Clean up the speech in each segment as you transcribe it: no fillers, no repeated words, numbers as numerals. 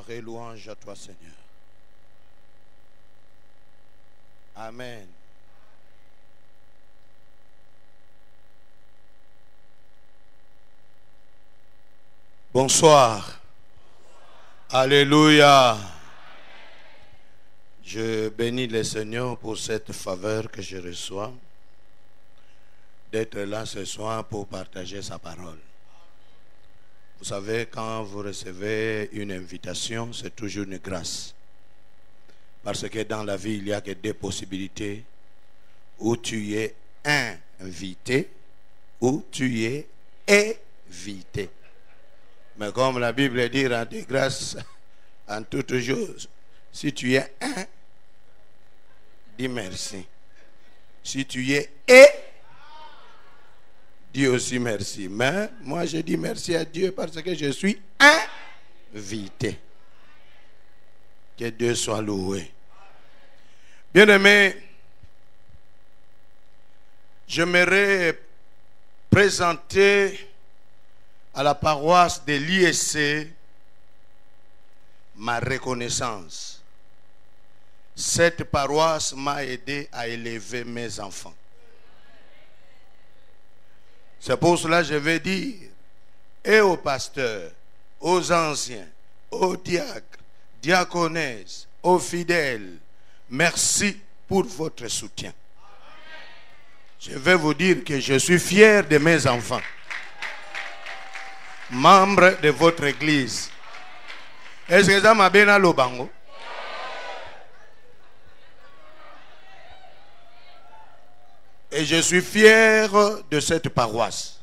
Et louange à toi, Seigneur. Amen. Bonsoir. Alléluia. Je bénis le Seigneur pour cette faveur que je reçois d'être là ce soir pour partager sa parole. Vous savez, quand vous recevez une invitation, c'est toujours une grâce. Parce que dans la vie, il n'y a que deux possibilités. Où tu es invité, ou tu es évité. Mais comme la Bible dit, rendez grâce en toutes choses. Si tu es dis merci. Si tu es dis aussi merci. Mais moi, je dis merci à Dieu parce que je suis invité. Que Dieu soit loué. Bien-aimés, j'aimerais présenter à la paroisse de l'ISC ma reconnaissance. Cette paroisse m'a aidé à élever mes enfants. C'est pour cela que je vais dire et aux pasteurs, aux anciens, aux diacres, diaconesses, aux fidèles, merci pour votre soutien. Je vais vous dire que je suis fier de mes enfants, membres de votre église. Est-ce que ça m'a bien à l'obango? Et je suis fier de cette paroisse.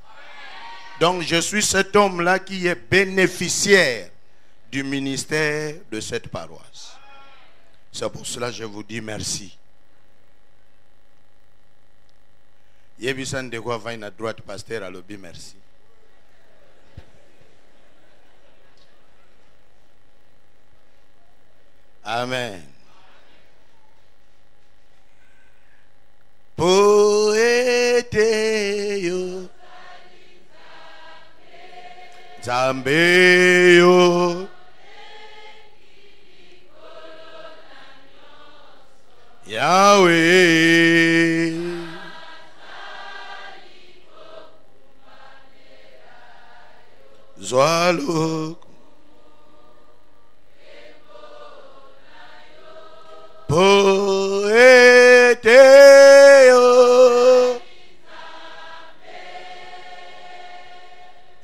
Donc je suis cet homme-là qui est bénéficiaire du ministère de cette paroisse. C'est pour cela que je vous dis merci. Yebisan de quoi va à droite, pasteur à l'obé, merci. Amen. Poeteyo Zambeyo Yahweh Zwalo Poeteyo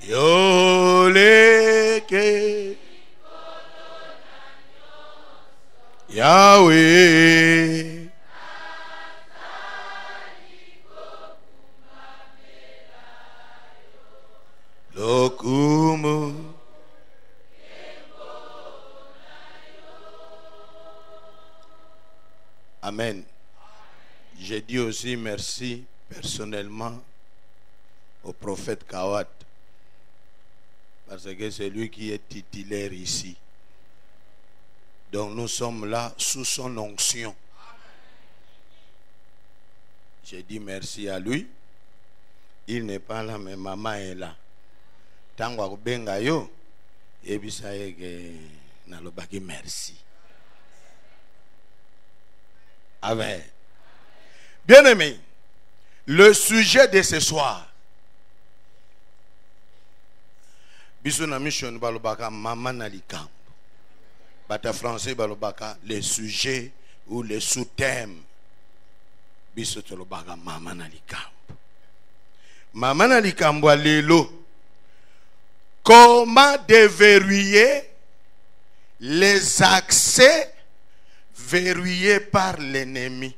Yoleke Yahweh Lokumu Amen. J'ai dit aussi merci personnellement au prophète Kawat. Parce que c'est lui qui est titulaire ici. Donc nous sommes là sous son onction. J'ai dit merci à lui. Il n'est pas là, mais maman est là. Tango benga yo, ebisaye nalobaki merci. Amen. Bien-aimé, le sujet de ce soir. Bisona mission balobaka maman nalikambo. Bata français balobaka le sujet ou le sous-thème. Bisotolobaka maman nalikambo. Maman nalikambo lelo. Comment déverrouiller les accès verrouillés par l'ennemi?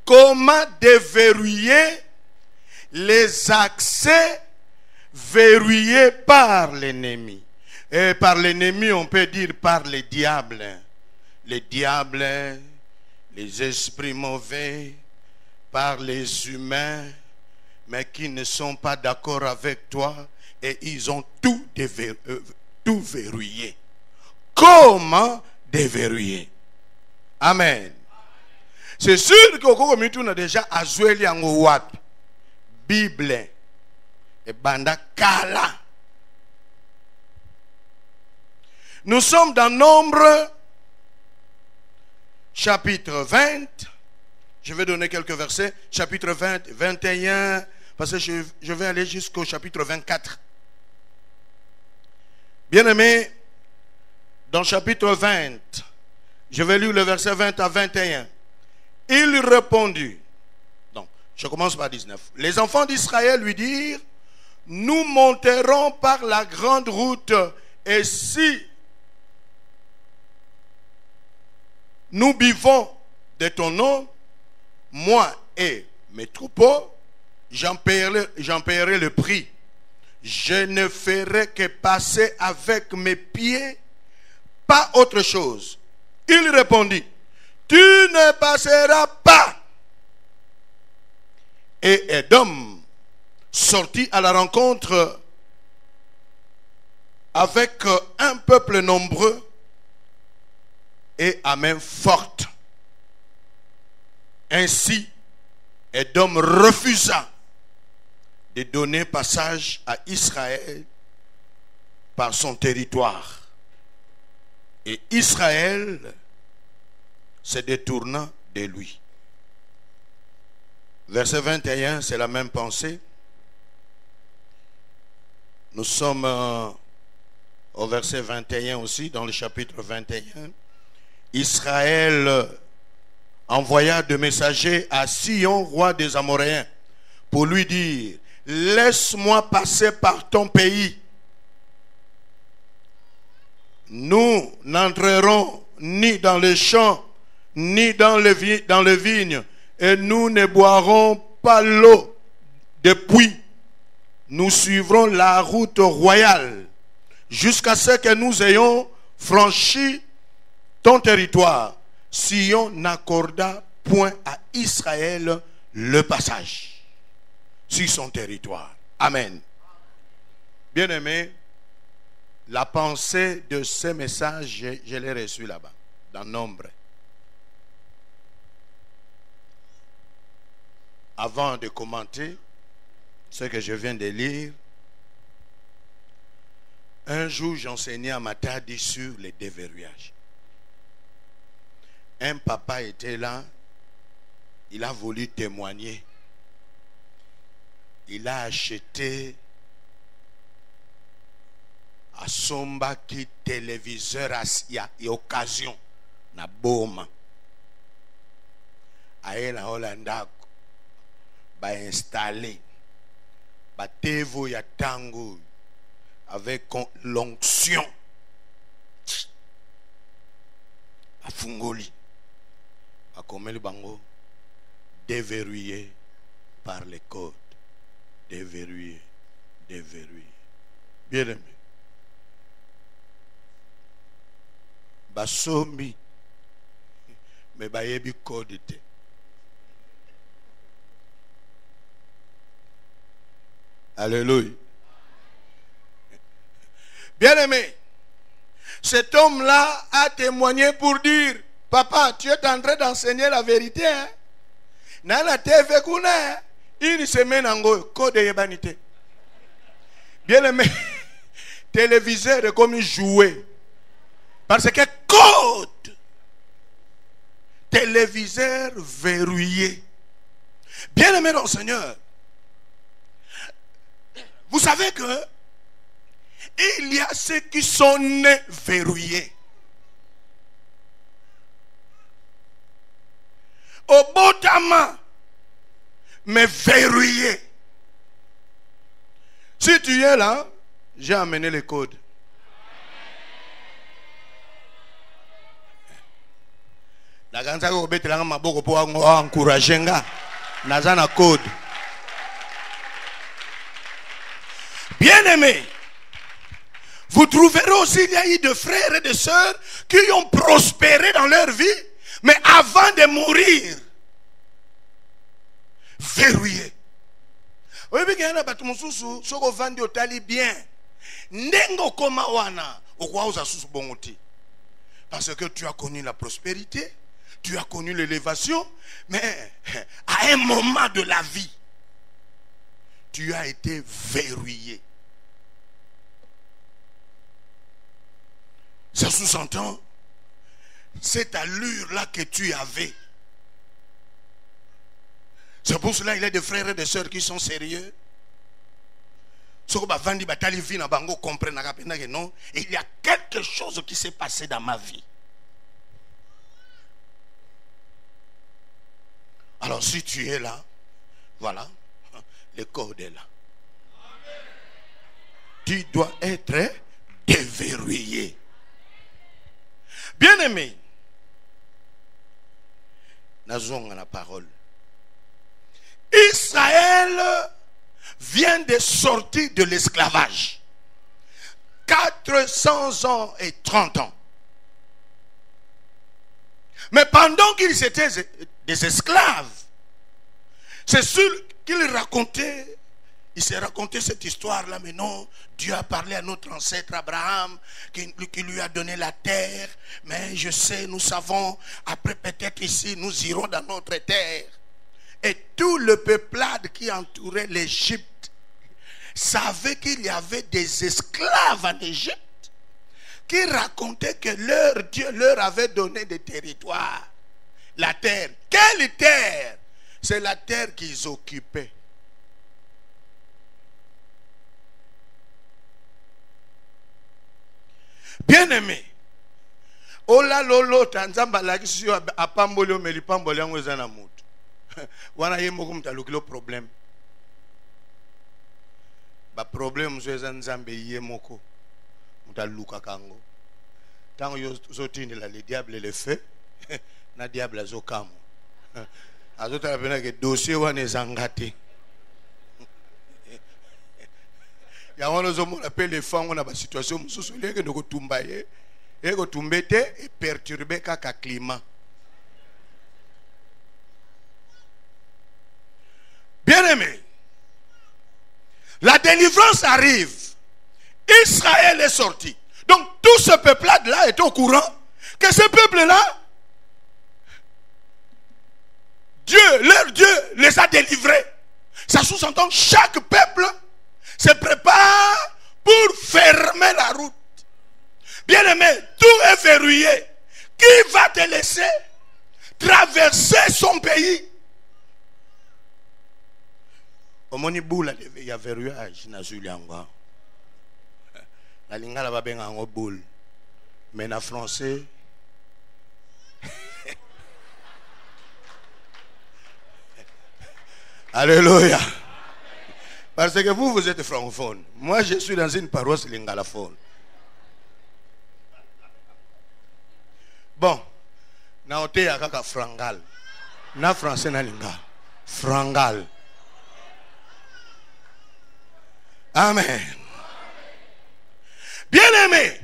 Comment déverrouiller les accès verrouillés par l'ennemi? Et par l'ennemi, on peut dire par les diables. Les diables, les esprits mauvais, par les humains, mais qui ne sont pas d'accord avec toi et ils ont tout verrouillé. Comment déverrouiller? Amen. C'est sûr que on a déjà Azueli en Bible et Banda Kala Nous sommes dans Nombre, chapitre 20. Je vais donner quelques versets. Chapitre 20, 21, parce que je vais aller jusqu'au chapitre 24. Bien-aimés, dans chapitre 20, je vais lire le verset 20 à 21. Il répondit, donc je commence par 19. Les enfants d'Israël lui dirent, nous monterons par la grande route, et si nous buvons de ton eau, moi et mes troupeaux, j'en paierai le prix. Je ne ferai que passer avec mes pieds, pas autre chose. Il répondit, tu ne passeras pas. Et Édom sortit à la rencontre avec un peuple nombreux et à main forte. Ainsi, Édom refusa de donner passage à Israël par son territoire. Et Israël se détourna de lui. Verset 21, c'est la même pensée. Nous sommes au verset 21 aussi, dans le chapitre 21. Israël envoya de messagers à Sion, roi des Amoréens, pour lui dire, laisse-moi passer par ton pays. Nous n'entrerons ni dans les champs, ni dans les vignes, et nous ne boirons pas l'eau des puits. Nous suivrons la route royale jusqu'à ce que nous ayons franchi ton territoire. Sion n'accorda point à Israël le passage sur son territoire. Amen. Bien-aimés, la pensée de ce message, je l'ai reçu là-bas, dans Nombre. Avant de commenter ce que je viens de lire, un jour j'enseignais à Matadi sur les déverrouillages. Un papa était là, il a voulu témoigner. Il a acheté à Somba qui téléviseur et occasion na boma. Aye na Hollanda ba installé ba tevo ya tango avec l'onction ba fungoli ba komeli bango déverrouillé par les codes, déverrouillé. Bien aimé, basomi mais bayebi code te. Alléluia. Bien-aimé, cet homme-là a témoigné pour dire, papa, tu es en train d'enseigner la vérité. Hein? Nana TV kuna une semaine en go code yebanité. Bien-aimé, téléviseur est comme jouer. Parce que code, téléviseur verrouillé. Bien-aimé dans le Seigneur, vous savez que il y a ceux qui sont nés verrouillés. Au botama, mais verrouillés. Si tu es là, j'ai amené les codes. La ganza ko betelanga maboko po encourager nga nazana code. Bien-aimés, vous trouverez aussi il y a eu de frères et de sœurs qui ont prospéré dans leur vie, mais avant de mourir, verrouillés. Oui, mais il y a des gens qui ont vendu au tali bien. Nengo koma wana okwaoza susu bongoti. Parce que tu as connu la prospérité, tu as connu l'élévation, mais à un moment de la vie, tu as été verrouillé. C'est Ça sous-entend cette allure-là que tu avais. C'est pour cela qu'il y a des frères et des sœurs qui sont sérieux. Et il y a quelque chose qui s'est passé dans ma vie. Alors si tu es là, voilà, le code est là. Tu dois être déverrouillé. Bien-aimé, nazonga la parole. Israël vient de sortir de l'esclavage. 400 ans et 30 ans. Mais pendant qu'ils étaient des esclaves, c'est sûr qu'ils racontaient, il s'est raconté cette histoire-là, mais non, Dieu a parlé à notre ancêtre Abraham, qui lui a donné la terre, mais je sais, nous savons, après peut-être ici, nous irons dans notre terre. Et tout le peuplade qui entourait l'Égypte savait qu'il y avait des esclaves en Égypte qui racontaient que leur Dieu leur avait donné des territoires. La terre. Quelle terre? C'est la terre qu'ils occupaient. Bien-aimé, ola lolo tanzamba lakisi apambolo melipambolo yango ezana mutu. Wana ye moko mtalukilo problème. Ba problème zo eza nzambe ye moko mtaluka kango. Tango yo zotindela le diable le fait na diable azokamo. Azotala pena ke dossier wana ezangate. Ya wana zo mo appelle les femmes na ba situation mususu leke ndoko tumbaye eko tumbete et perturber kaka climat. Bien-aimé, la délivrance arrive. Israël est sorti. Donc tout ce peuple-là est au courant que ce peuple-là, Dieu, leur Dieu les a délivrés. Ça sous-entend chaque peuple se prépare pour fermer la route. Bien-aimé, tout est verrouillé. Qui va te laisser traverser son pays? Omoni boule il y a verrouillage na Zulianga. La lingala va bien en boule. Mais en français Alléluia. Parce que vous êtes francophone. Moi je suis dans une paroisse lingalaphone. Bon, na ote ya kaka frangal. Na français na linga. Frangal. Amen. Bien-aimés,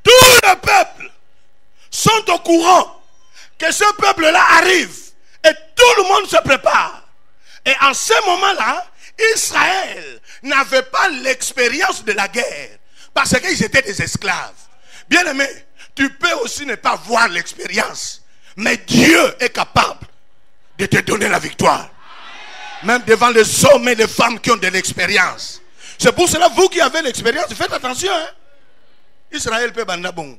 tout le peuple sont au courant que ce peuple-là arrive et tout le monde se prépare. Et en ce moment-là, Israël n'avait pas l'expérience de la guerre parce qu'ils étaient des esclaves. Bien-aimés, tu peux aussi ne pas voir l'expérience, mais Dieu est capable de te donner la victoire. Même devant les hommes et les femmes qui ont de l'expérience. C'est pour cela, vous qui avez l'expérience, faites attention. Hein? Israël peut bandabon.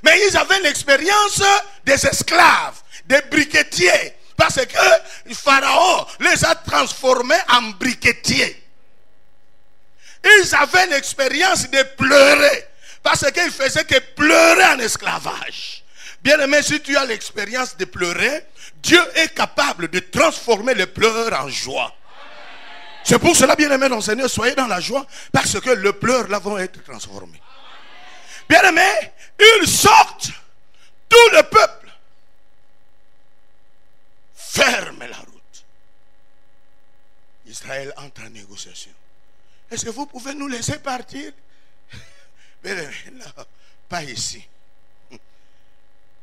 Mais ils avaient l'expérience des esclaves, des briquetiers. Parce que Pharaon les a transformés en briquetiers. Ils avaient l'expérience de pleurer. Parce qu'ils faisaient que pleurer en esclavage. Bien aimé, si tu as l'expérience de pleurer, Dieu est capable de transformer les pleurs en joie. C'est pour cela, bien aimé, dans Seigneur, soyez dans la joie, parce que le pleur là vont être transformés. Bien aimé, ils sortent, tout le peuple ferme la route. Israël entre en négociation. Est-ce que vous pouvez nous laisser partir? Bien aimé, là, pas ici.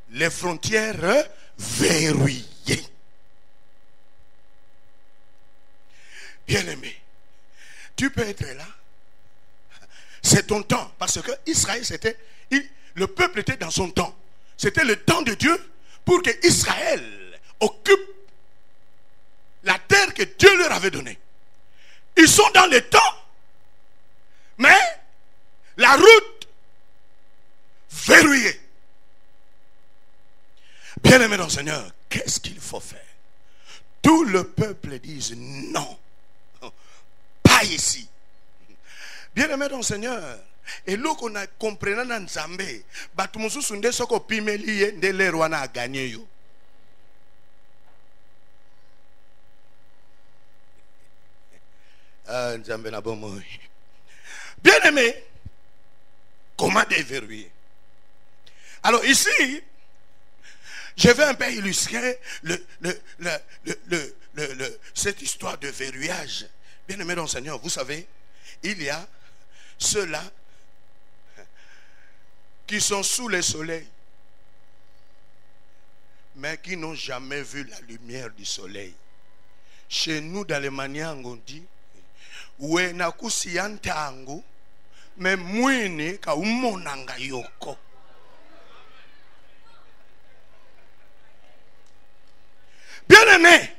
Les frontières verrouillées. Bien-aimé, tu peux être là. C'est ton temps. Parce que Israël, le peuple était dans son temps. C'était le temps de Dieu pour que Israël occupe la terre que Dieu leur avait donnée. Ils sont dans le temps, mais la route Seigneur, qu'est-ce qu'il faut faire? Tout le peuple dit non, pas ici. Bien-aimé dans le Seigneur, et là qu'on a compris dans Nzambe, batumusu sunde soko pimeliye de l'erwana a gagné yo. Nzambe na bon mot. Bien-aimé, comment déverrouiller? Alors ici, je vais un peu illustrer cette histoire de verrouillage. Bien-aimé dans le Seigneur, vous savez, il y a ceux-là qui sont sous le soleil, mais qui n'ont jamais vu la lumière du soleil. Chez nous, dans les manières, on dit, ouais, na kusiyantangu, mais mwini ka umonanga yoko. Bien-aimé,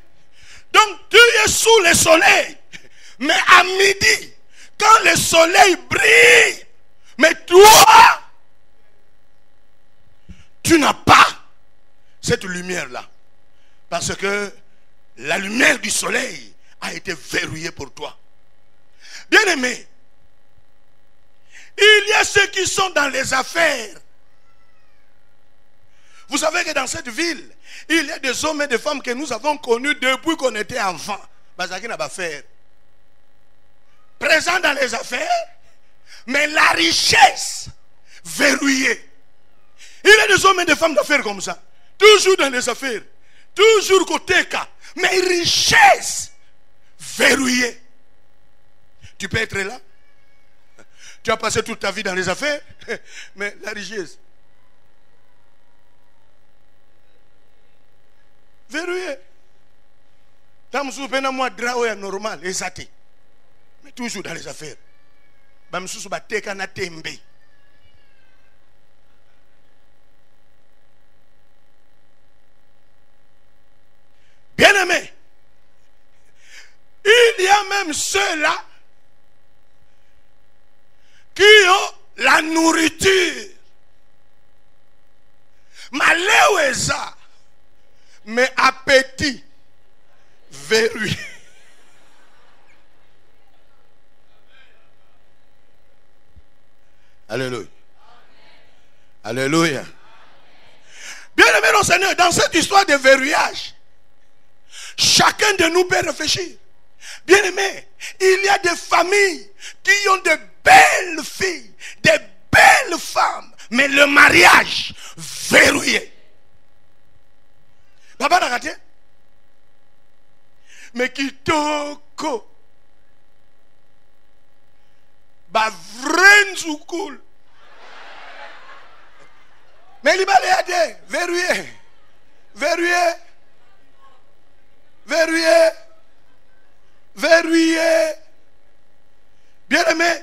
donc tu es sous le soleil, mais à midi, quand le soleil brille, mais toi, tu n'as pas cette lumière-là. Parce que la lumière du soleil a été verrouillée pour toi. Bien-aimé, il y a ceux qui sont dans les affaires. Vous savez que dans cette ville, il y a des hommes et des femmes que nous avons connus depuis qu'on était enfants. Bazaki n'a pas fait. Présents dans les affaires, mais la richesse verrouillée. Il y a des hommes et des femmes d'affaires comme ça. Toujours dans les affaires. Toujours côté cas. Mais richesse verrouillée. Tu peux être là. Tu as passé toute ta vie dans les affaires. Mais la richesse verrouillée. Tam soupena moi drao ya normal exact. Mais toujours dans les affaires. Bam susu ba teka na tembe. Bien-aimé, il y a même ceux-là qui ont la nourriture. Malheureusement, mais appétit verrouillé. Alléluia. Alléluia. Bien-aimé dans le Seigneur, dans cette histoire de verrouillage, chacun de nous peut réfléchir. Bien-aimé, il y a des familles qui ont de belles filles, de belles femmes, mais le mariage verrouillé. Papa n'a raté. Mais qui toko. Ba vrai cool. Mais il va les verrouillé. Verrouillé. Verrouillé. Verrouillé. Bien-aimé.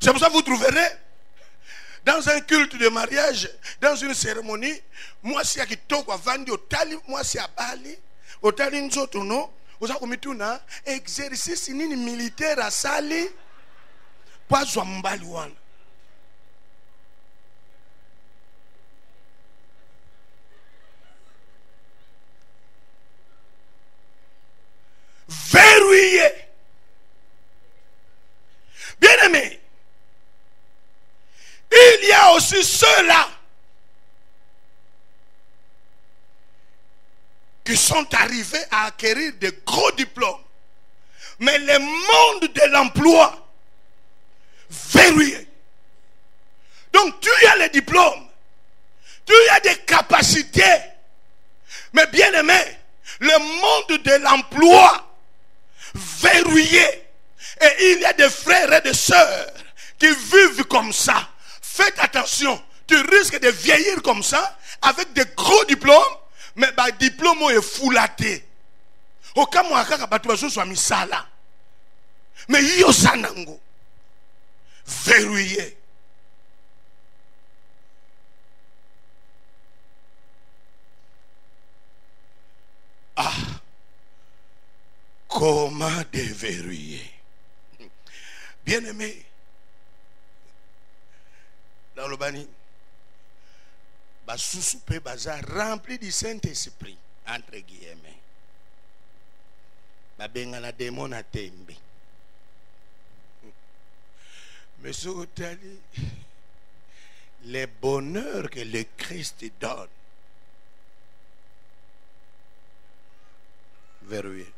C'est pour ça que vous trouverez dans un culte de mariage, dans une cérémonie, moi si qui toko vandi otali, moi si à Bali, otali nzoto no, oza komituna exercice nini militaire à sali, pas zwambali wana. Verrouillé. Bien-aimé, il y a aussi ceux-là qui sont arrivés à acquérir de gros diplômes. Mais le monde de l'emploi verrouillé. Donc tu as les diplômes, tu as des capacités. Mais bien aimé, le monde de l'emploi verrouillé. Et il y a des frères et des sœurs qui vivent comme ça. Faites attention, tu risques de vieillir comme ça, avec des gros diplômes, mais le diplôme est foulaté. Au cas où tu soit misala. Mais yo sanango. Verrouillé. Ah. Comment déverrouiller? Bien-aimé, dans le bani, basusupe baza rempli du Saint-Esprit, entre guillemets. Babenga na démon na tembe. Mais sur les bonheurs que le Christ donne, verrouillé.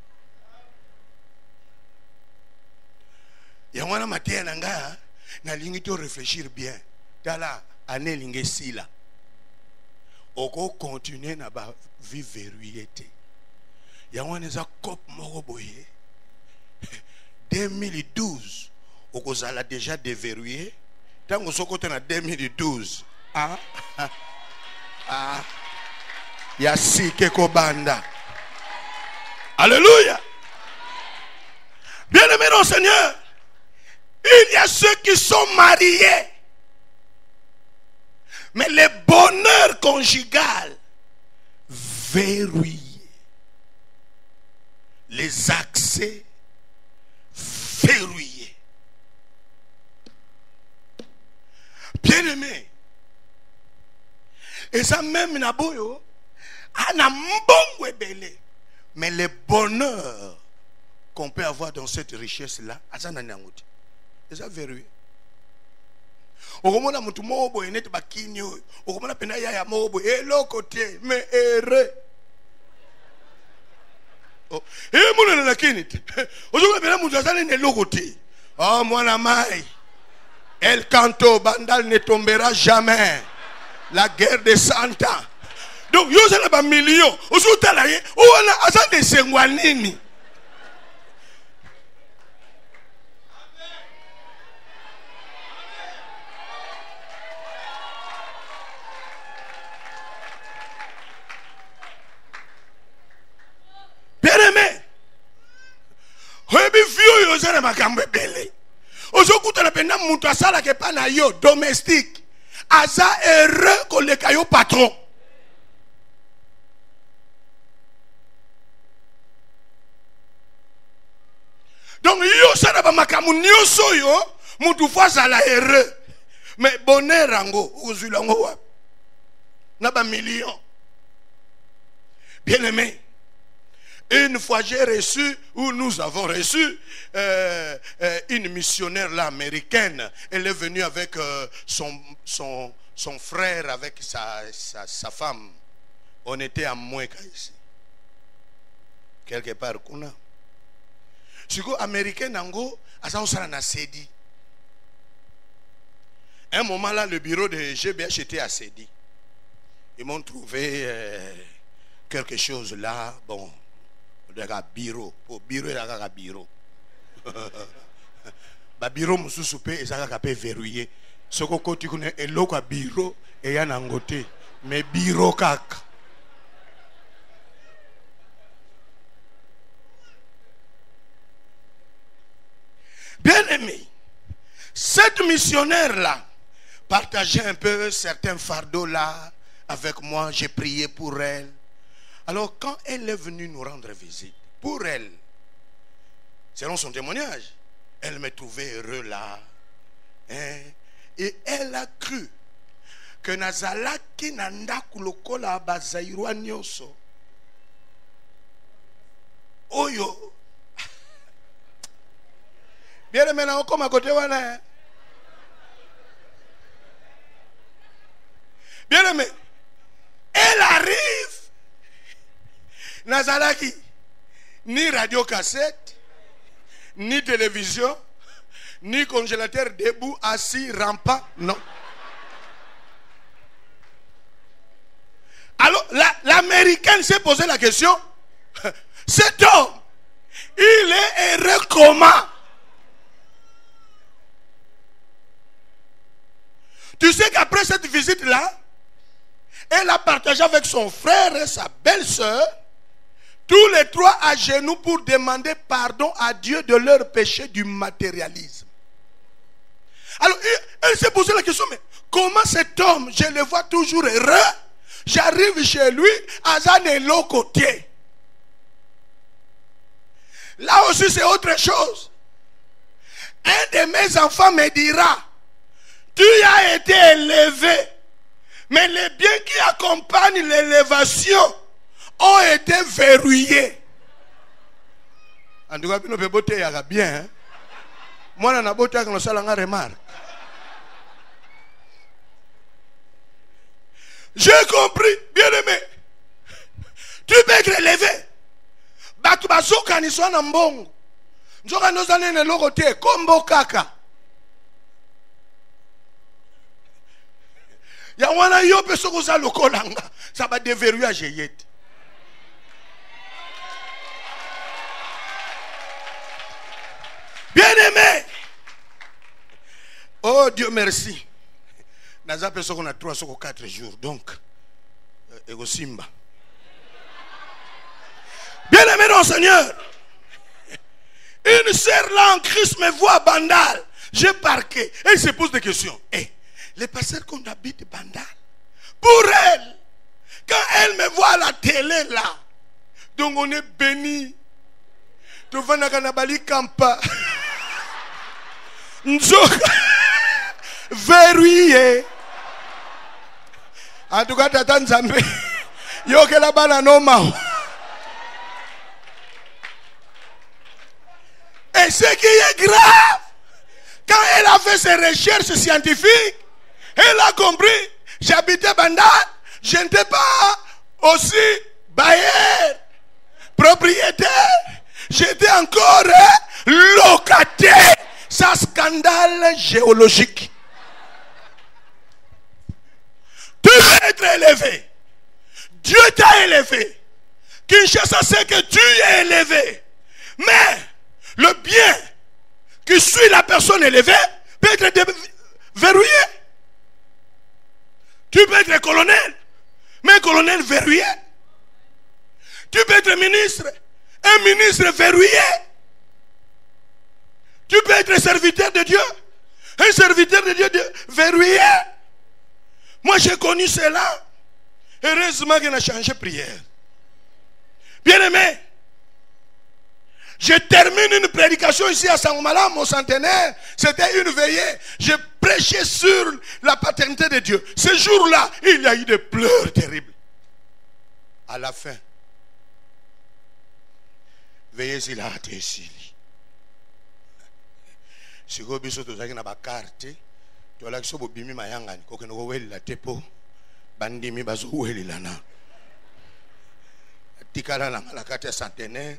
Yangwana matin nanga na lingi to réfléchir bien. Tala année lingi sila. Oko continuer na ba vie verrouillée. Yangwana za cop moko boye. 2012 oko zala déjà déverrouillé. Tango sokote na 2012. Ya si keko banda. Alléluia. Bien-aimé dans le Seigneur, il y a ceux qui sont mariés. Mais le bonheur conjugal verrouillé. Les accès verrouillés. Bien-aimé. Et ça même naboyo ana mbongwe belé. Mais le bonheur qu'on peut avoir dans cette richesse-là, ça n'a rien. Et ça verrouillé. Okomona mutu mobo enete bakini oyo. Okomona pena ya mobo elo côté mais heureux. Oh, et mon na lakini. Ozokomona pena mutu azali ne lokoté. Oh mwana mai. El canto bandal ne tombera jamais. La guerre de 100 ans. Donc yo zala ba million. Ozotala ye, ona azande sengwa nini? Bien-aimé, ozokuta na penda mutu asala ke pa na yo domestique aza heureux koleka yo patron. Donc yo sala ba makamu nyonso yo mutu fwa zala heureux. Mais bonheur rango ozula ngo wa na ba million. Bien-aimé, une fois j'ai reçu, ou nous avons reçu, une missionnaire là, américaine. Elle est venue avec son frère, avec sa femme. On était à Moueka ici. Quelque part, kuna. Siko américaine nango, asa osala na Sedi. Un moment là, le bureau de GBH était à Sedi. Ils m'ont trouvé quelque chose là, bon. Bureau pour bureau la bureau ba bureau mususu pe ezaka pe verrouillé soko koti kuna eloko a bureau et ya nangote mais bureau kaka. Bien aimé, cette missionnaire là partageait un peu certains fardeaux là avec moi. J'ai prié pour elle. Alors quand elle est venue nous rendre visite, pour elle, selon son témoignage, elle me trouvait heureux là. Hein? Et elle a cru que Nazalaki nanda kulokola bazairwa nyoso. Oyo. Bien aimé, na okoma côté wana. Bien aimé, elle arrive. Nazalaki, ni radio cassette, ni télévision, ni congélateur debout, assis, rampant, non. Alors, l'américaine s'est posé la question, cet homme, il est heureux comment? Tu sais qu'après cette visite-là, elle a partagé avec son frère et sa belle-sœur, tous les trois à genoux pour demander pardon à Dieu de leur péché du matérialisme. Alors, elle s'est posé la question, mais comment cet homme, je le vois toujours heureux, j'arrive chez lui, à l'autre côté. Là aussi, c'est autre chose. Un de mes enfants me dira, tu as été élevé Mais les biens qui accompagnent l'élévation ont été verrouillés. En tout cas, nous pouvons voter bien. Moi, je n'ai pas voté avec nos remarque. J'ai compris, bien aimé. Tu peux être élevé. Batu bazoka ni swana mbongo. Nzoka nozane ne lokote kombo kaka. Ya wana yo pe soko za lokolanga. Ça va déverrouiller à Jéyet. Bien aimé. Oh Dieu merci. Naza pe soko na 3 soko 4 jours. Donc ego simba. Bien aimé dans le Seigneur. Une sœur là en Christ me voit Bandal. J'ai parqué. Elle se pose des questions. Hey, les pasteurs qu'on habite Bandal, pour elle, quand elle me voit à la télé là, donc on est béni. Tu vas na kanabali kampa. Nzoka. Verrouillé. En tout cas, Tata Nzambe. Yo ke la bana no mao. Et ce qui est grave, quand elle a fait ses recherches scientifiques, elle a compris, j'habitais Bandal, je n'étais pas aussi bailleur, propriétaire, j'étais encore locataire. C'est un scandale géologique. Tu veux être élevé. Dieu t'a élevé. Kinshasa sait que tu es élevé. Mais le bien qui suit la personne élevée peut être verrouillé. Tu peux être colonel, mais un colonel verrouillé. Tu peux être ministre, un ministre verrouillé. Tu peux être serviteur de Dieu, un serviteur de Dieu verrouillé. Moi j'ai connu cela. Heureusement qu'il a changé de prière. Bien aimé, je termine une prédication ici à Sangomala, mon centenaire. C'était une veillée. Je prêchais sur la paternité de Dieu. Ce jour-là, il y a eu des pleurs terribles. À la fin, veillez s'il a été ici. Si vous avez une carte, tu as l'accès au bimi mayangani. Quand vous avez la tepo, bandimi bazo oueli lana. Tikala la carte centenaire.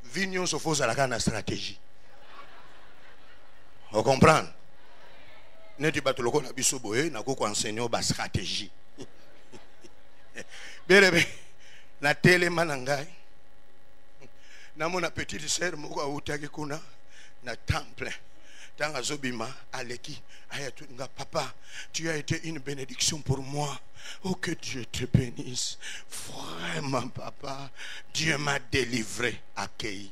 Vignon se fose à la stratégie. Vous comprenez? Ne tu pas te le connais, bisoboé, n'a qu'au enseigner la stratégie. Bien aimé, la télé manangai. Na mon petite sœur, moka utaki kuna na temple. Tanga zobima aleki ayatunga papa, tu as été une bénédiction pour moi. Oh que Dieu te bénisse. Vraiment papa, Dieu m'a délivré, accueilli.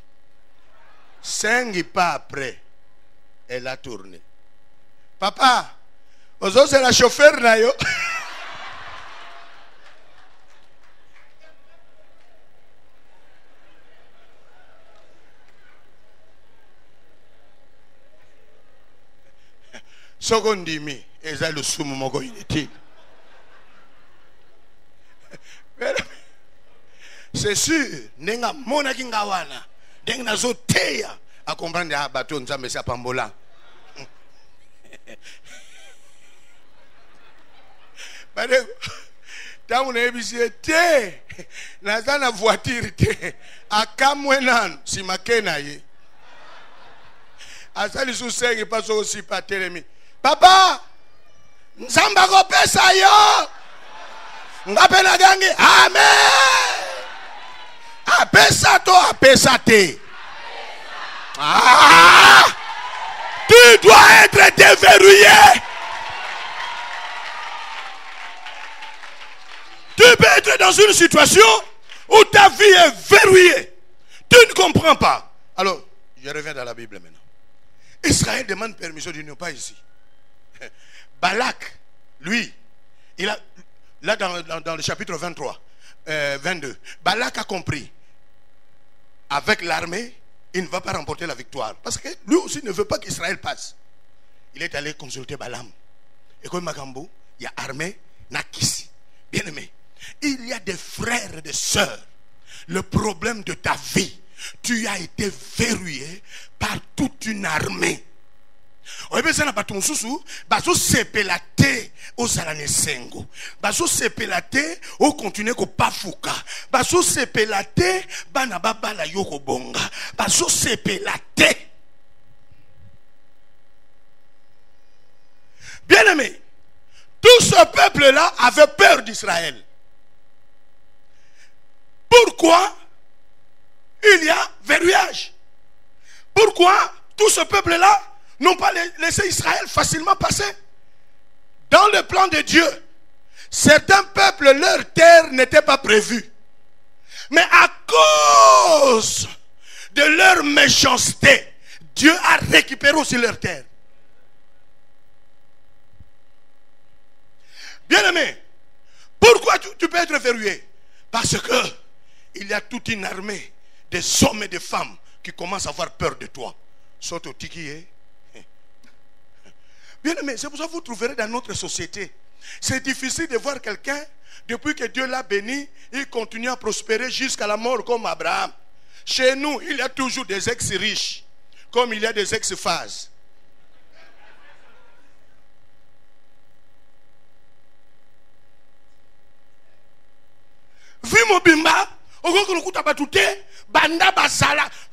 5 pas après, elle a tourné. Papa, aux autres c'est la chauffeur là yo. Sokondimi, eza le sumu moko inutile. C'est sûr, nenga mona kingawana, nenga zoteya, à comprendre à bateau nzambe sa pambola. Bade, tant on est visé te, naza na voiture te, akamwenan si makena ye. Asali sous senge pas aussi pas telemi. Papa, nzamba ko pesa yo. Ngapena gangi, amen. Apesa to, apesa te. Ah, tu dois être déverrouillé. Tu peux être dans une situation où ta vie est verrouillée. Tu ne comprends pas. Alors, je reviens dans la Bible maintenant. Israël demande permission de ne pas ici. Balak, lui, il a, là dans le chapitre 23, 22, Balak a compris. Avec l'armée, il ne va pas remporter la victoire. Parce que lui aussi ne veut pas qu'Israël passe. Il est allé consulter Balaam. Et comme Magambo, il y a armée, nakisi. Bien aimé, il y a des frères et des sœurs. Le problème de ta vie, tu as été verrouillé par toute une armée. Oyebeza na bato mosusu bazo sepela te ozala nesengo, bazo sepela te o continuer ko pafuka, bazo sepela te bana babala yo ko bonga, bazo sepela te. Bien aimé, tout ce peuple là avait peur d'Israël. Pourquoi il y a verrouillage? Pourquoi tout ce peuple là n'ont pas laissé Israël facilement passer? Dans le plan de Dieu, certains peuples, leur terre n'était pas prévue. Mais à cause de leur méchanceté, Dieu a récupéré aussi leur terre. Bien aimé, pourquoi tu peux être verrouillé? Parce que il y a toute une armée des hommes et des femmes qui commencent à avoir peur de toi. Saute au tiki. Bien aimé, c'est pour ça que vous trouverez dans notre société, c'est difficile de voir quelqu'un, depuis que Dieu l'a béni, il continue à prospérer jusqu'à la mort comme Abraham. Chez nous, il y a toujours des ex-riches, comme il y a des ex-phases. Vu mon bimba,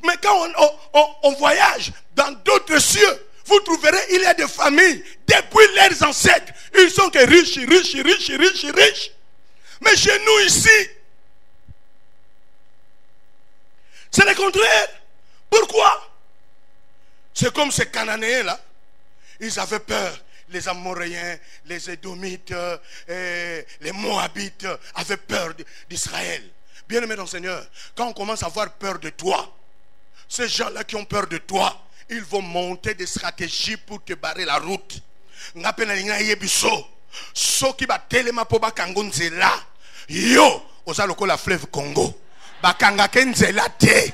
mais quand on voyage dans d'autres cieux, vous trouverez, il y a des familles, depuis leurs ancêtres, ils sont que riches, riches, riches, riches, riches. Mais chez nous ici, c'est le contraire. Pourquoi? C'est comme ces Cananéens-là, ils avaient peur. Les Amoréens, les Édomites, les Moabites avaient peur d'Israël. Bien-aimé dans le Seigneur, quand on commence à avoir peur de toi, ces gens-là qui ont peur de toi, ils vont monter des stratégies pour te barrer la route. Yo, osa loko la fleuve Congo. Bakanga kenzela te.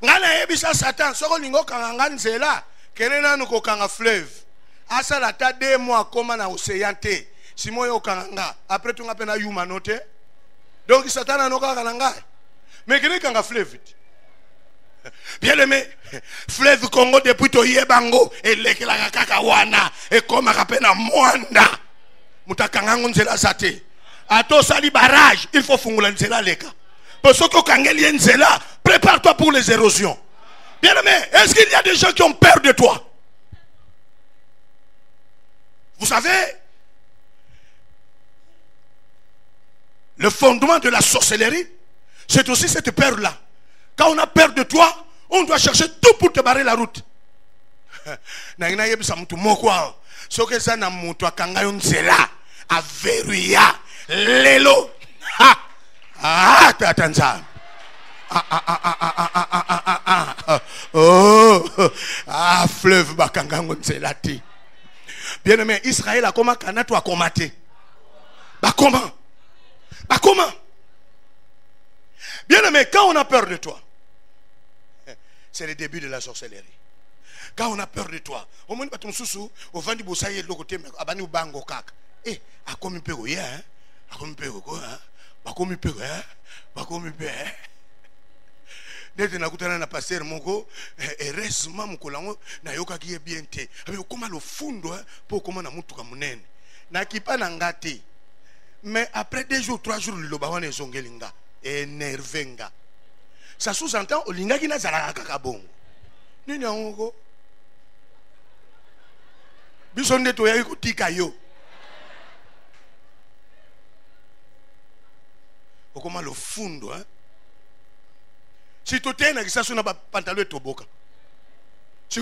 Ngana ebisa Satan, soko lingo kanga nzela, kenena nuko kanga fleuve. Asa la ta 2 mois koma na océan te. Simo yo kanga, après tu ngapena yuma note. Donc Satan anoka kanga. Mais kene kanga fleuve. Bien aimé, fleuve Congo depuis to yebango elekela kaka wana e koma kapena mwanda. Mutakanga nzela sate. Ato sali barrage, il faut fungula nzela leka. Parce que kangeli nzela, prépare-toi pour les érosions. Bien aimé, est-ce qu'il y a des gens qui ont peur de toi? Vous savez, le fondement de la sorcellerie, c'est aussi cette peur-là. Quand on a peur de toi, on doit chercher tout pour te barrer la route. Lelo. Fleuve bakangango nzelati. Bien aimé, Israël a comment kanato a commaté. Bah comment? Bah comment? Bien aimé, quand on a peur de toi, c'est le début de la sorcellerie. Quand on a peur de toi, au moins ton sousou, au vent du boussaïe, le côté, abani bango kak. Eh, a comme un peu, hein? A comme un peu, quoi, hein? Ba comme un peu, hein? Ba comme un peu, hein? Dès que nakutana na pasteur moko, heureusement mukolango na yoka ki bien te. Abi okoma lo fundo pour koma na mutu ka munene. Na kipa na ngati. Mais après 2 jours, 3 jours, le bawan est zongelinga. Énervenga. Ça sous-entend olinga ki na zalaka kaka bongo. Nini yango? Biso ndeto ya ko tika yo. Okoma lo fundo, hein? Si tu t'es na kisa suna ba pantalon toboka. Si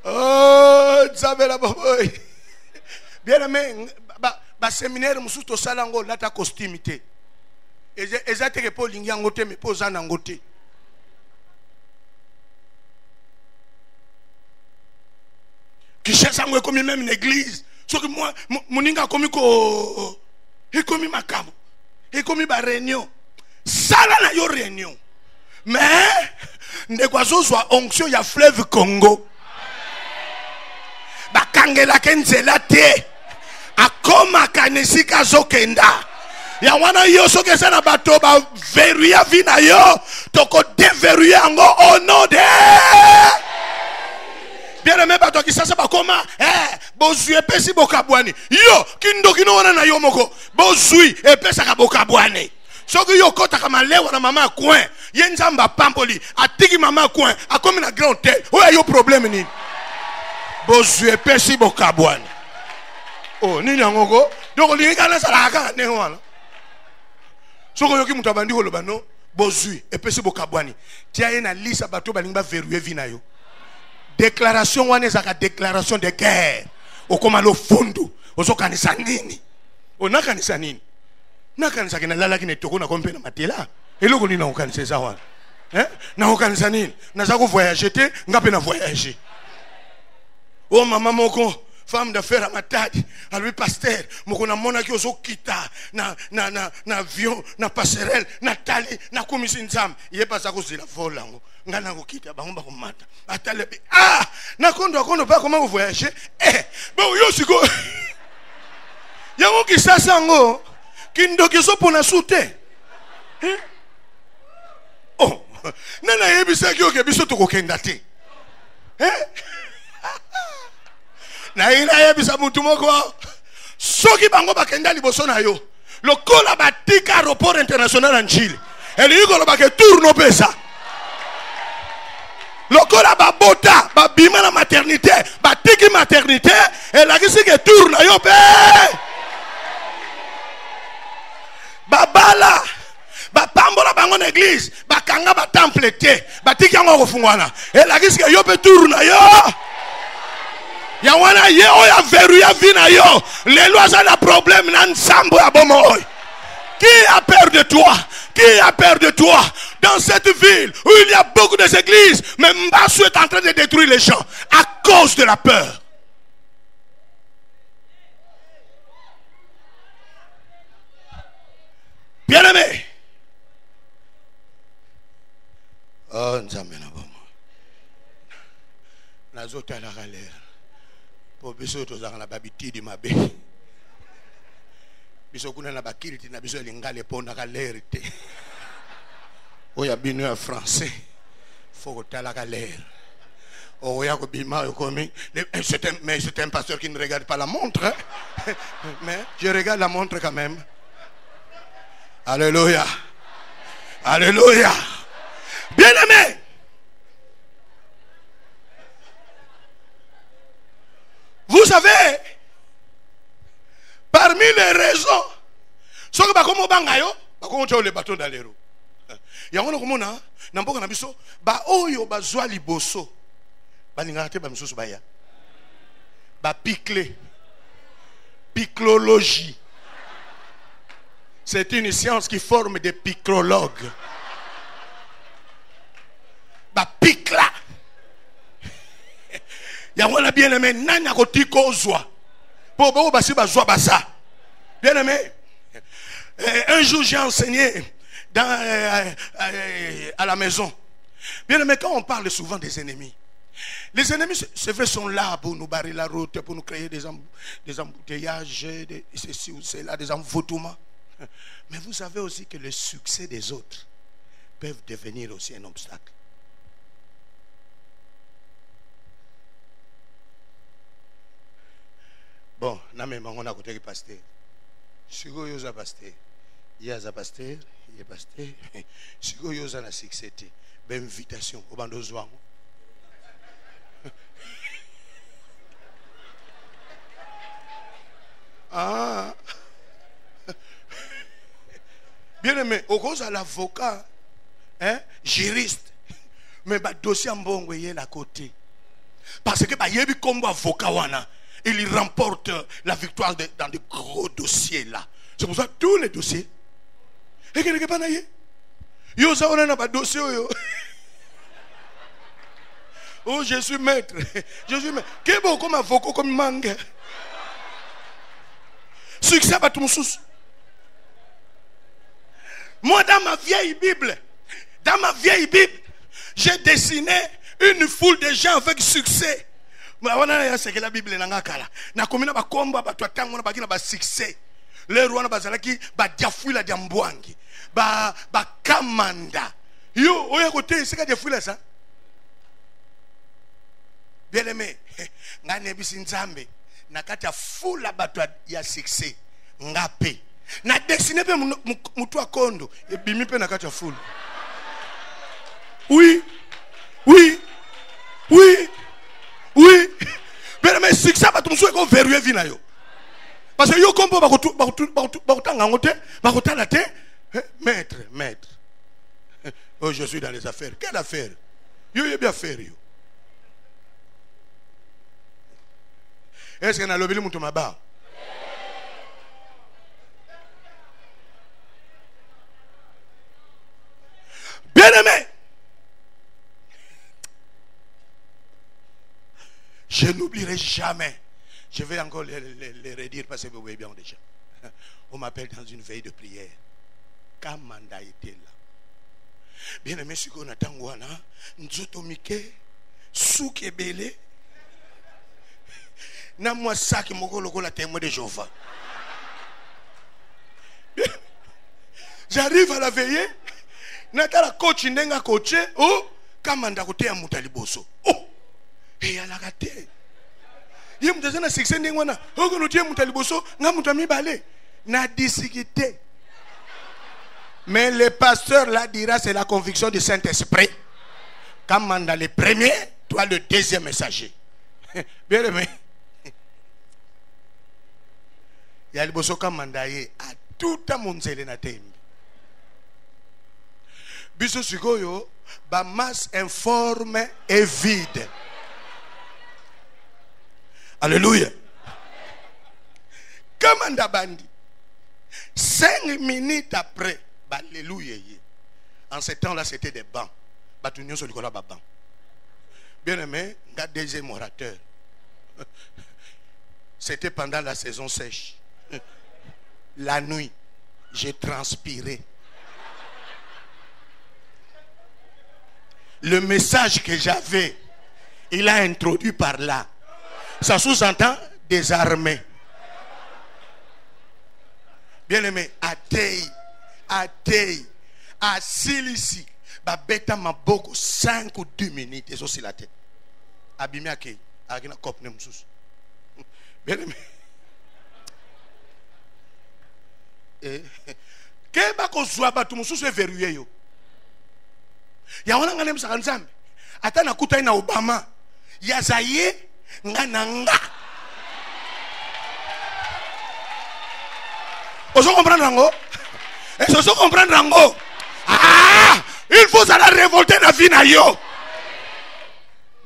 oh, Zabela boy. Bien aimé, ba séminaire musu to salango lata costumité. Ezate ke po lingi ngote me po zana ngote. Qui cherche à me comme même une église. Ce que moi moninga komi ko il komi makabo. Il komi ba réunion. Ça là na yo réunion. Mais ndekwazo soit onction ya fleuve Congo. Bakangela kenzela te. Akoma kanesika zokenda. Ya wana yo soke sana bato ba verrouiller vina yo. Toko déverrouiller ango au nom de. Bien aimé bato ki sasa bakoma bozui epesi bokabwani. Yo kindo kino wana na yo moko. Bozui epesa ka bokabwani. Soki yo kota kama lewa na mama coin. Yenzamba pampoli. Atiki mama coin. Akomi na grand tel. Oya yo problème ni. Bozui epesi bokabwani. Oh nini angoko. Donc li kana sala ka ne wana. Soko yoki mutu abandi ko lobano. Bozui epesi bokabwani. Tia ye na lisa bato balingba verrouiller vina yo. Déclaration wana ezaka déclaration de guerre. Okoma lo fundu. Ozokanisa nini? Onakanisa nini? Nakanisa kina lala kine toko na kompe na matela. Eloko ni na okanisa za wana. Na okanisa nini? Naza ko voyager te, ngape na voyager. Oh maman moko, femme d'affaires à Matadi, à lui pasteur, moko na mona ki ozo kita na avion, na passerelle, na tali, na komisi nzam. Ye pasa ko zila volango. Ngana ko kita bango ba ko mata. Atale na kondo ba comment voyager? Bon yo siko. Yango ki sasa ngo. Kindokeso pona sute. Oh, nana yebisa ki oke biso toko kenda te. Na ina yebisa mutu moko. Soki bango bakenda liboso na yo. Lokola batika aéroport international en Chile. Eli yuko lo bake tourno pesa. Lokola babota, babima na maternité, batiki maternité, elakisi ke tourna yo pe. Babala bapambola bango na église bakanga ba temple te batiki yango kofungwana elakisi yo pe tourna yo ya wana ye oya verrouiller vina yo lelo azana problème na nsambo ya bomo. Qui a peur de toi? Qui a peur de toi? Dans cette ville où il y a beaucoup d'églises, mais Mbassou est en train de détruire les gens à cause de la peur. Bien aimé. Oh, nzambe na bomo. Nazota la galère. Pour biso tozanga na babiti di mabe. Biso kuna na bakiriti na biso lingale ponda galère te. Oya bino ya français. Faut que ta la galère. Oya ko bima komi. Mais c'est un pasteur qui ne regarde pas la montre. Hein? Mais je regarde la montre quand même. Alléluia. Alléluia. Bien-aimé. Vous savez, parmi les raisons, ce que bakomo bangayo, bakomo tcho le bateau d'alero. Yango komona, na mboka na biso, ba oyo bazwa liboso. Ba lingaka te ba misusu baya. Ba picle. Piclologie. C'est une science qui forme des picrologues. Ba picla. Yawala bien aimé, nanya kotiko ozwa. Pour basi bazwa basa. Bien aimé. Un jour j'ai enseigné à la maison. Bien aimé, quand on parle souvent des ennemis, les ennemis, c'est vrai, sont là pour nous barrer la route, pour nous créer des embouteillages, ceci ou cela, des envoûtements. Mais vous savez aussi que le succès des autres peuvent devenir aussi un obstacle. Bon, on a côté pasteur. Sigo yoza pasteur. Yaza pasteur, il est pasteur. Sigo yoza na succès. Ben invitation au bando zwango. Ah. Bien aimé, au cause à l'avocat, hein, juriste, mais bah dossier en bon voyez la côté. Parce que bah yebi comme avocat wana, il remporte la victoire dans de gros dossiers là. C'est pour ça que tous les dossiers. Et que pas naïe. Yo ça on a pas dossier yo. Oh je suis maître, je suis maître. Que bon comme avocat comme mangue. Succès à tout mon sous. Moi, dans ma vieille Bible, j'ai dessiné une foule de gens avec succès. C'est que la Bible n'a pas na komina ba komba ba twatango na bakina ba succès. Le roi na bazalaki ba diafuila diambwangi. Ba kamanda. Yo oya côté c'est que diafuila ça. Bien aimé, ngane bisinzambe na kati ya fula bato ya succès ngape. Na dessiné pe mutu akondo e bimi pe na kati ya fula. Oui. Oui. Oui. Oui. Mais succès ba tumso ko verrouiller vie na yo. Parce que yo kombo ba kotanga ngote, ba kotala te, maître. Oh, je suis dans les affaires. Quelle affaire? Yo bien faire yo. Est-ce que na lobeli mutu maba? Bien aimé. Je n'oublierai jamais. Je vais encore les redire parce que vous voyez bien déjà. On m'appelle dans une veille de prière. Kamanda était là. Bien aimé, ce qu'on attend, Nzotomike, Soukebele, Namwa Saki Moko la témoin de Jéhovah. J'arrive à la veillée. Natala coach Nenga coaché. Oh, Kamanda côté à Moutaliboso. Oh! Et à la raté. Il y a des gens qui sont en train de mais le pasteur là dira c'est la conviction du Saint-Esprit. Comme dans le premier, toi le deuxième messager. Bien aimé. Il y a le bosso comme mandaye à tout le monde c'est le thème. Biso sikoyo ba masse informe et vide. Alléluia. Kamanda bandi. 5 minutes après, alléluia. En ce temps-là, c'était des bancs. Batunion sur le banc. Bien aimé, deuxième orateur. C'était pendant la saison sèche. La nuit, j'ai transpiré. Le message que j'avais, il a introduit par là. Ça sous-entend désarmé. Bien aimé, Atei, Asilisi, Babeta Maboko, 5 ou 2 minutes, et aussi la tête. Abimi Akei, Agina Kopnem Sous. Bien aimé. Que bako zouaba tout mon sous est verrouillé yo. Ya wana ngane msakanzambe. Ata nakuta ina Obama. Ya zaye ngananga. Oso comprendre rango? Est-ce que comprendre rango? Ah! Il faut ça la révolter na vie na yo.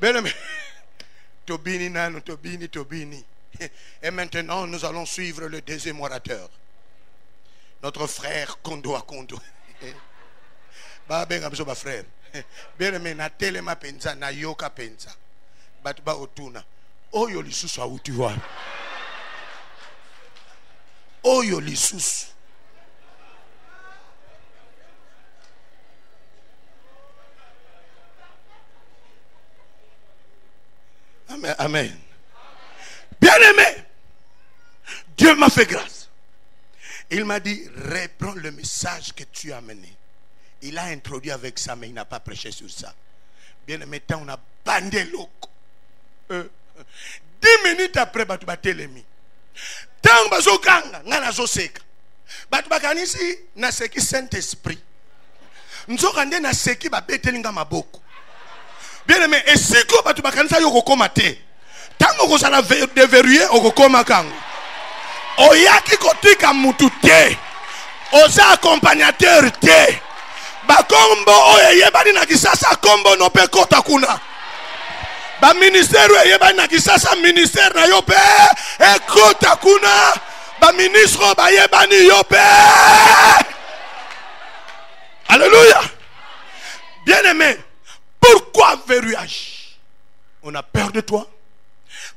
Bien aimé. Tobini nano, Tobini. Et maintenant, nous allons suivre le deuxième orateur. Notre frère Kondo à Kondo. Ba frère. Bien aimé, na telema penza, na yoka penza. Batuba otuna. Oyo lisusu a tu vois. Oyo lisusu. Amen. Amen. Bien aimé, Dieu m'a fait grâce. Il m'a dit, reprends le message que tu as amené. Il a introduit avec ça, mais il n'a pas prêché sur ça. Bien aimé, tant on a bandé l'eau. 10 minutes après, batu batelemi. Tant bazo kanga, ngana zo seka. Batu bakanisi na seki Saint-Esprit. Nzokande na seki ba betelinga maboko. Bien aimé, et si ko batu bakanisa yoko komate. Tango ko sala deverrouiller okokoma kango. Oyaki kotika mutu te. Oza accompagnateur te. Bakombo oye yebani na kisasa kombo no pe kota kuna. Ba ministère yebani na kisasa ministère na yo pe e kota kuna. Ba ministre ba yebani yo pe. Alléluia. Bien aimé, pourquoi verrouillage? On a peur de toi.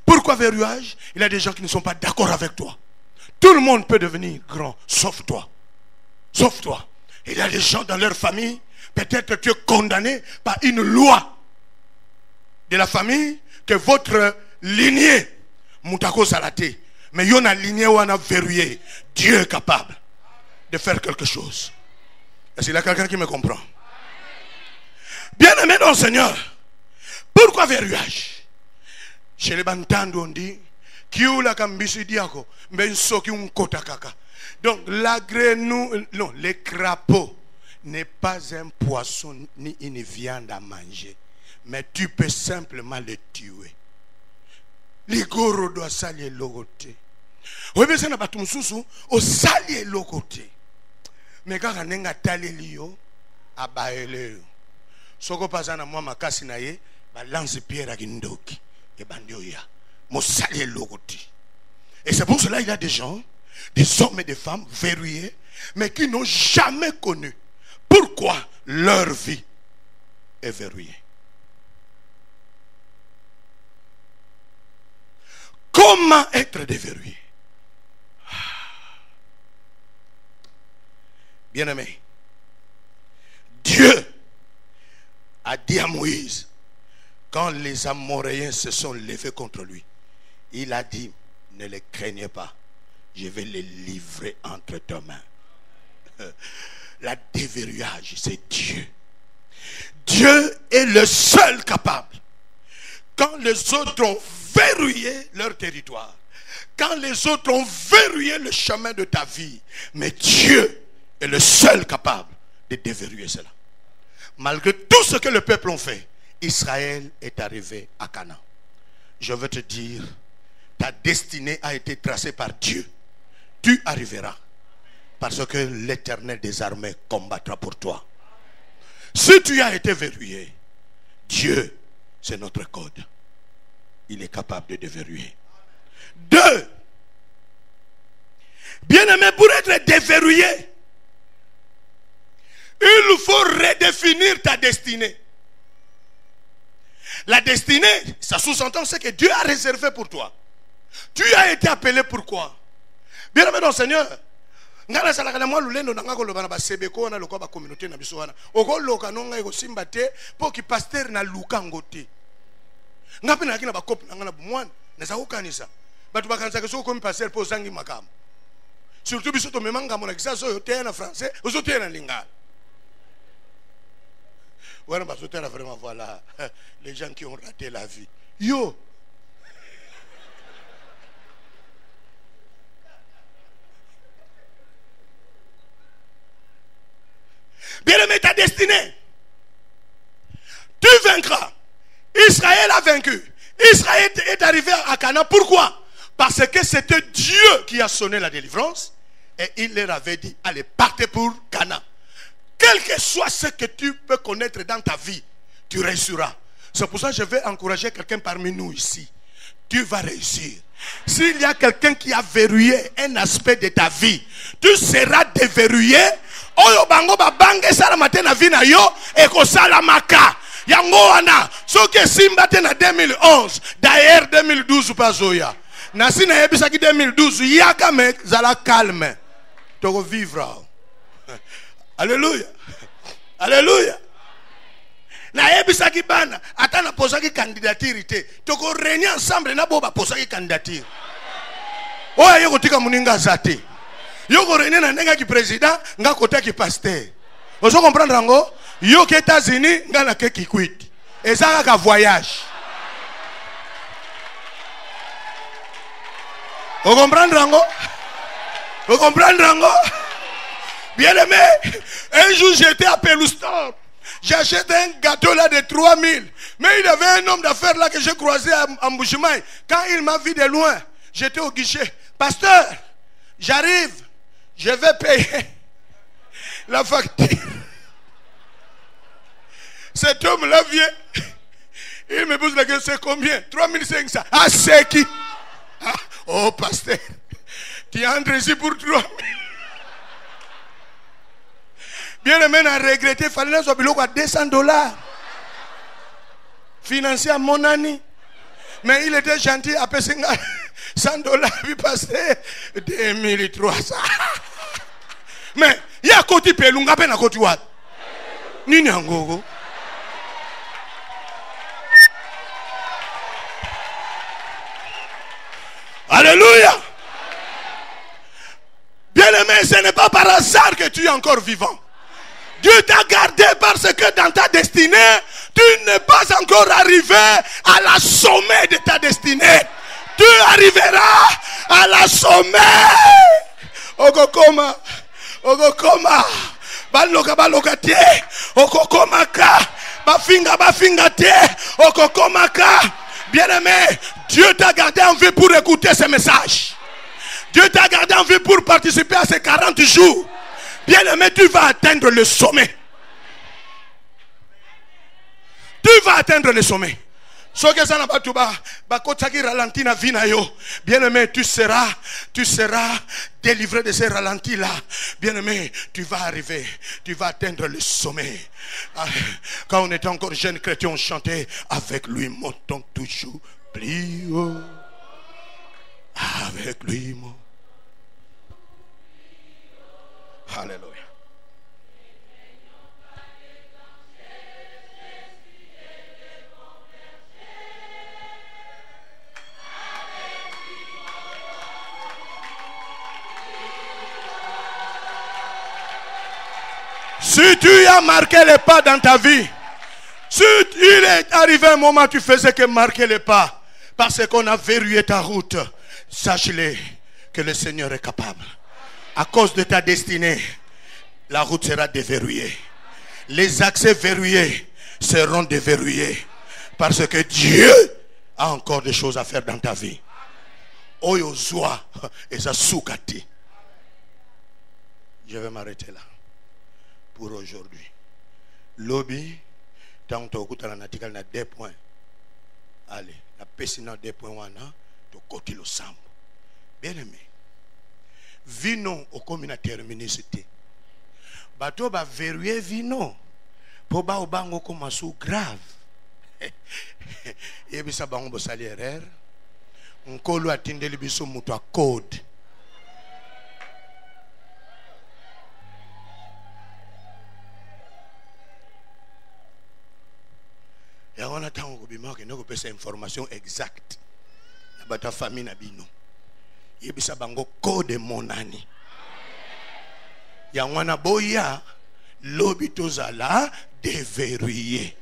Pourquoi verrouillage? Il y a des gens qui ne sont pas d'accord avec toi. Tout le monde peut devenir grand, sauf toi. Sauf toi. Il y a des gens dans leur famille, peut-être tu es condamné par une loi de la famille que votre lignée, Moutako Salate, mais il y a une lignée où on a verrouillé. Dieu est capable de faire quelque chose. Est-ce qu'il y a quelqu'un qui me comprend? Bien-aimé dans le Seigneur, pourquoi verrouillage? Chez les Bantando, on dit, donc la grenouille, non, le crapaud n'est pas un poisson ni une viande à manger, mais tu peux simplement le tuer. Les goro doivent salir l'autre. Oui, mais c'est un bateau sous au salir l'autre. Mais quand on a talé l'io, à bailler. Soko pasana moi ma kasi na ye, ba lance pierre à Gindoki et bandioya. Mo salir l'autre. Et c'est pour cela qu'il y a des gens, des hommes et des femmes verrouillés, mais qui n'ont jamais connu pourquoi leur vie est verrouillée. Comment être déverrouillé? Bien-aimé, Dieu a dit à Moïse, quand les Amoréens se sont levés contre lui, il a dit, ne les craignez pas, je vais les livrer entre tes mains. La déverrouillage, c'est Dieu. Dieu est le seul capable. Quand les autres ont verrouillé leur territoire, quand les autres ont verrouillé le chemin de ta vie, mais Dieu est le seul capable de déverrouiller cela. Malgré tout ce que le peuple a fait, Israël est arrivé à Canaan. Je veux te dire, ta destinée a été tracée par Dieu. Tu arriveras parce que l'Éternel des armées combattra pour toi. Si tu as été verrouillé, Dieu, c'est notre code. Il est capable de déverrouiller. 2. Bien-aimé, pour être déverrouillé, il faut redéfinir ta destinée. La destinée, ça sous-entend ce que Dieu a réservé pour toi. Tu as été appelé pourquoi? Bien-aimé dans le Seigneur, ngala sala kana mwa lulendo nanga ko lobana ba sebeko na lokwa ba communauté na biso wana okoloka nonga eko simba te po ki pasteur na luka ngote ngapi na kina ba cop nanga na bumwana na za kukanisa batu bakanisa ke so ko mi pasteur po zangi makam surtout biso to memanga mona kisa so yote na français ozo te na lingala wana ba so te na vraiment voilà les gens qui ont raté la vie yo. Bien-aimé, ta destinée. Tu vaincras. Israël a vaincu. Israël est arrivé à Canaan. Pourquoi? Parce que c'était Dieu qui a sonné la délivrance. Et il leur avait dit, allez, partez pour Canaan. Quel que soit ce que tu peux connaître dans ta vie, tu réussiras. C'est pour ça que je vais encourager quelqu'un parmi nous ici. Tu vas réussir. S'il y a quelqu'un qui a verrouillé un aspect de ta vie, tu seras déverrouillé. Oyo bango ba bange sala matena vina yo eko sala maka yango wana soke simba tena 2011 d'ailleurs 2012 pazoya na sina yebisa ki 2012 yaka me zala calme toko vivre. Alléluia, alléluia. Na yebisa ki bana ata na posa ki candidature te toko réunir ensemble na bo ba posa ki candidature oya yoko tika muninga zate. Yo ko rene na nenga ki président nga kota ki pasteur. Ozo comprendre ngo yo ki États-Unis nga na ke ki quit. Ezaka ka voyage. O comprendre ngo? O comprendre ngo? Bien aimé, un jour j'étais à Pelustor. J'achète un gâteau là de 3000. Mais il y avait un homme d'affaires là que j'ai croisé à Mboujimaï. Quand il m'a vu de loin, j'étais au guichet. Pasteur, j'arrive. Je vais payer la facture. Cet homme-là vient. Il me pose la question, c'est combien? 3500. Ah, c'est qui? Ah, oh, pasteur. Tu entres ici pour 3000. Bien aimé, on a regretté. Il fallait que nous $200. Financier à mon ami. Mais il était gentil. Après $100, il passait 2300. Mais Ya koti pelunga pe na koti wat. Nini angogo? Alléluia. Bien-aimé, ce n'est pas par hasard que tu es encore vivant. Dieu t'a gardé parce que dans ta destinée, tu n'es pas encore arrivé à la sommet de ta destinée. Tu arriveras à la sommet. Ogokoma, ogokoma, baloka tie, okokoma ka, bafinga tie, okokoma ka. Bien-aimé, Dieu t'a gardé en vie pour écouter ce message. Dieu t'a gardé en vie pour participer à ces 40 jours. Bien-aimé, tu vas atteindre le sommet. Tu vas atteindre le sommet. Bien-aimé, tu seras délivré de ces ralentis-là. Bien-aimé, tu vas arriver, tu vas atteindre le sommet. Quand on était encore jeunes chrétiens, on chantait avec lui, montons toujours plus haut. Avec lui, mon. Alléluia. Si tu as marqué les pas dans ta vie, si il est arrivé un moment où tu faisais que marquer les pas, parce qu'on a verrouillé ta route, sache-le que le Seigneur est capable. À cause de ta destinée, la route sera déverrouillée. Les accès verrouillés seront déverrouillés. Parce que Dieu a encore des choses à faire dans ta vie. Oyozwa ezasukati. Je vais m'arrêter là pour aujourd'hui. Lobby, tant que tu as l'article na 2 points. Allez, la pessina 2 points wana to côté le sambo. Bien aimé. Vino au commune terminé c'était. Bato ba verrouiller vino. Po ba obango comme sous grave. Yebisa bango bo sali erreur. Nkolo atindeli biso mutu a code. Et on attend que bima que nous pesa information exacte. Na bata famille na bino. Yebisa bango code monani. Ya wana boya lobi tozala déverrouillé.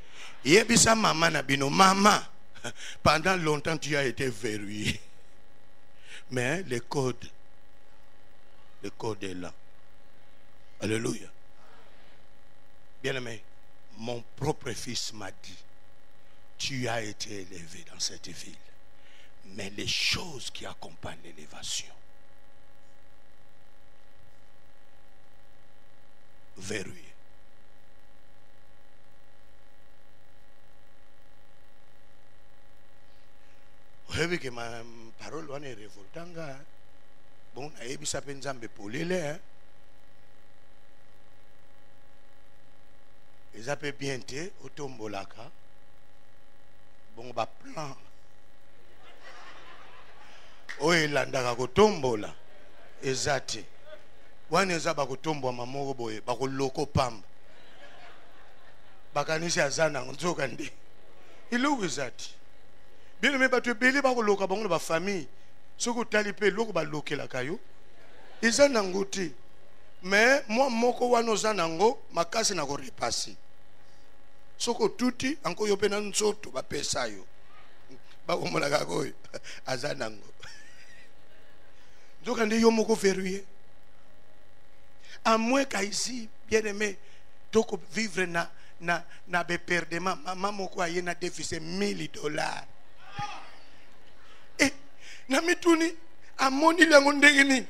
Yebisa maman na bino maman. Pendant longtemps tu as été verrouillé. Mais le code est là. Alléluia. Bien-aimé, mon propre fils m'a dit, tu as été élevé dans cette ville. Mais les choses qui accompagnent l'élévation, verrouillé. Vous savez que ma parole est révoltante. Bon, il y a des gens qui sont là. Ils appellent bien été au tombolaka. Bon, bah plan. Oh, il y a des tombola. Exact. Wana eza bakotombo mamoko boye bakoloko pamba bakanisi azana nzoka ndi iloko ezati bien me bato ebele bakoloka bango na ba famille soko tali pe loko balokela kayo eza nango te mais moi moko wana oza nango makasi na ko repasser soko tuti anko yo pe na nzoto bapesa yo bakomona kakoyo aza nango nzoka ndi yo moko verrouillé. À moins qu'ici, bien aimé, toko vivre na beperdement. Maman moko aye na déficit $1000. Eh, na mituni amoni lango ndengeni.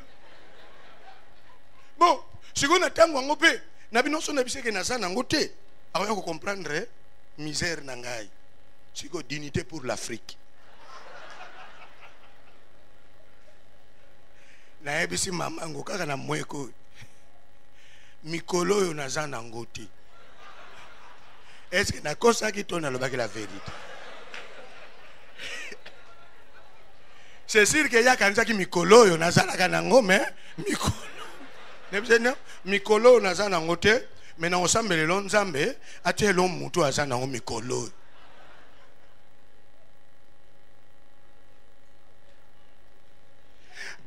Bon, si on a tango ngope, na binoso na biseke na sana ngote, awa ko comprendre misère na ngai. Siko dignité pour l'Afrique. Na ebisi mama ngo kaka na mweko. Mikolo yo nazana ngoti. Est-ce que na kosa ki tona lobaki la vérité? C'est sûr que ya kanisa ki mikolo yo nazana kana ngome mikolo. Mikolo naza nango te, mais na osambelelo nzambe atielo mutu aza nango mikolo.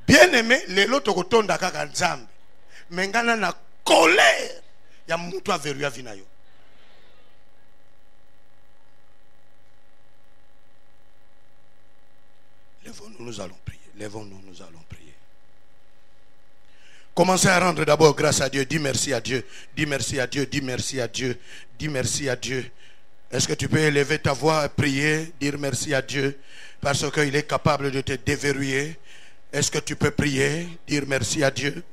Bien aimé, lelo tokotonda kaka nzambe. Mengana na colère ya mutu averu ya vina yo. Lèvons-nous, nous allons prier. Lèvons-nous, nous allons prier. Commencez à rendre d'abord grâce à Dieu. Dis merci à Dieu. Dis merci à Dieu. Dis merci à Dieu. Dis merci à Dieu. Est-ce que tu peux élever ta voix et prier, dire merci à Dieu parce qu'il est capable de te déverrouiller? Est-ce que tu peux prier, dire merci à Dieu?